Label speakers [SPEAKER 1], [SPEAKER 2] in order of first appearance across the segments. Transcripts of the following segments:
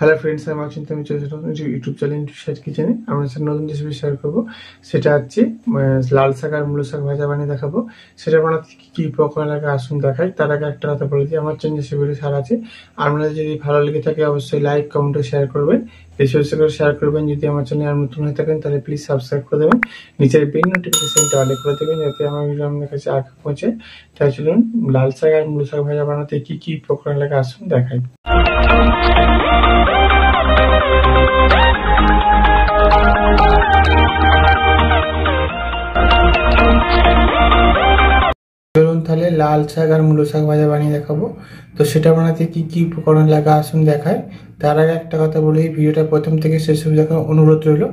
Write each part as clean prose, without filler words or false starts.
[SPEAKER 1] Hello friends, আমি অচিন্তা। আমি চলে আসলাম ইউটিউব চ্যানেল ইন্টুশাইট কিচেনে। আমরা একটা নতুন রেসিপি শেয়ার করবো। সেটা হচ্ছে লাল শাক আর মূলো শাক ভাজা বানিয়ে দেখাবো। সেটা বানাতে কী কী উপকরণ লাগে আসুন দেখাই। তার আগে একটা কথা বলে দিই, আমার চ্যানেল রেসিপিটি ছাড়া আছে। আপনাদের যদি ভালো লেগে থাকে অবশ্যই লাইক কমেন্ট ও শেয়ার করবেন। বেশি বেশি করে শেয়ার করবেন। যদি আমার চ্যানেল আর নতুন হয়ে থাকেন তাহলে প্লিজ সাবস্ক্রাইব করে দেবেন। নিচের বেল নোটিফিকেশনটা অল করে দেবেন যাতে আমার ভিডিও আপনার কাছে আগে পৌঁছে। তাই চলুন লাল শাক আর মূলো শাক ভাজা বানাতে কী কী উপকরণ লাগে আসুন দেখাই। চলুন তাহলে লাল শাক আর মূলো শাক ভাজা বানিয়ে দেখাবো। তো সেটা বানাতে কি কি উপকরণ লাগা আসুন দেখায়। তার আগে একটা কথা বলি, ভিডিওটা প্রথম থেকে শেষ অবধি দেখার অনুরোধ রইল।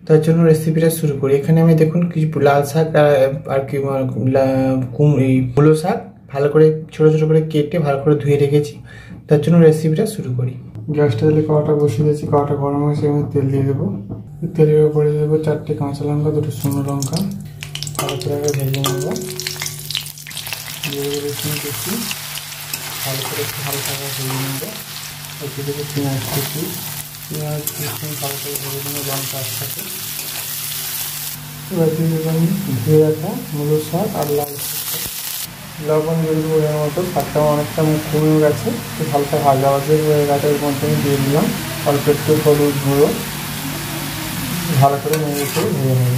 [SPEAKER 1] তার জন্য রেসিপিটা শুরু করি। এখানে আমি দেখুন কিছু লাল শাক আর কি মূলো শাক ভালো করে ছোট ছোট করে কেটে ভালো করে ধুয়ে রেখেছি। তার জন্য রেসিপিটা শুরু করি। গ্যাসটা তাহলে কড়াটা বসিয়ে দিয়েছি। কড়াটা গরম হয়েছে, আমি তেল দিয়ে দেবো। তেলের উপরে দেবো 4টে কাঁচা লঙ্কা, 2টো শুকনো লঙ্কা। তারপরে ভেজে নেবো। রসুন কুচি ভালো করে একটু হালকা ভেজে নেবো। একটু থেকে পেঁয়াজ কুচি, পেঁয়াজ রসুন ভালো করে ভেজে নেবো। লঙ্কা একসাথে এবার দিয়ে দেবেন ধুয়ে রাখা মূলো শাক আর লাল শাক। লবণ দিয়ে দেবো এর মতো। শাকটা অনেকটা কমে গেছে, একটু হালকা ভাজা ভাজা হয়ে গেছে। এর মধ্যে আমি দিয়ে দিলাম অল্প একটু হলুদ গুঁড়ো। ভালো করে নেড়ে ভেজে নেব।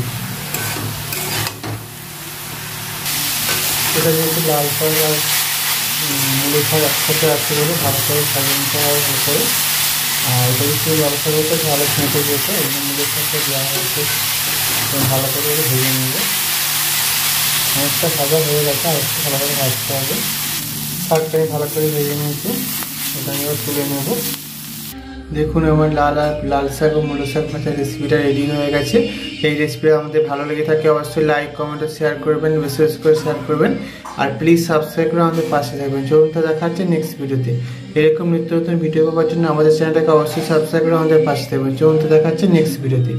[SPEAKER 1] এটা যেহেতু লাল শাক আর মূলো শাক একসাথে আছে বলে ভালো করে সাজিয়ে নিতে হয় ভালো করে। আর এটা যদি লাল শাক হতো ভালো খেতে যেত, এই জন্য মূলো শাকটা দেওয়া হয়েছে। ভালো করে ভেজে নেব। অনেকটা ভাজা হয়ে গেছে, আর একটু ভালো করে ভাজতে হবে। শাকটাকে ভালো করে ভেজে নিয়েছি, এটা আমি এবার তুলে নেব। দেখুন আমার লাল শাক ও মূলো শাক ভাজার রেসিপিটা রেডি হয়ে গেছে। এই রেসিপি আমাদের ভালো লেগে থাকে অবশ্যই লাইক কমেন্ট ও শেয়ার করবেন, বেশি বেশি করে শেয়ার করবেন। আর প্লিজ সাবস্ক্রাইব করে আমাদের পাশে থাকবেন। চলুন তো দেখা হচ্ছে নেক্সট ভিডিওতে। এরকম নিত্য নতুন ভিডিও পাওয়ার জন্য আমাদের চ্যানেলটাকে অবশ্যই সাবস্ক্রাইব করে আমাদের পাশে থাকবেন। চলুন তো দেখা হচ্ছে নেক্সট ভিডিওতে।